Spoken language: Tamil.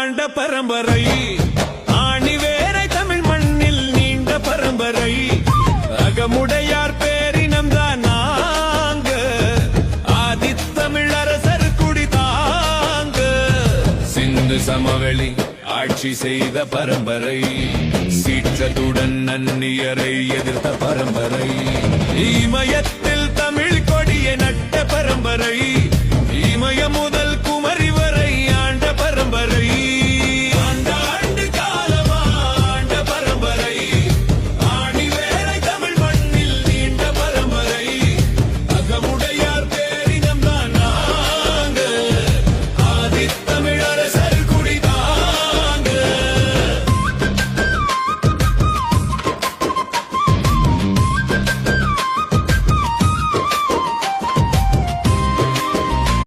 ஆண்ட பரம்பரை, ஆணி வேரை தமிழ் மண்ணில் நீண்ட பரம்பரை, அகமுடையார் பேரினம் தான் நாங்க, ஆதித்தமிழ் அரசர் குடிதாங்க, சிந்து சமவெளி ஆட்சி செய்த பரம்பரை, சீற்றத்துடன் நன்னியரை எதிர்த்த பரம்பரை, இமயத்தில் தமிழ் கொடியை நட்ட பரம்பரை,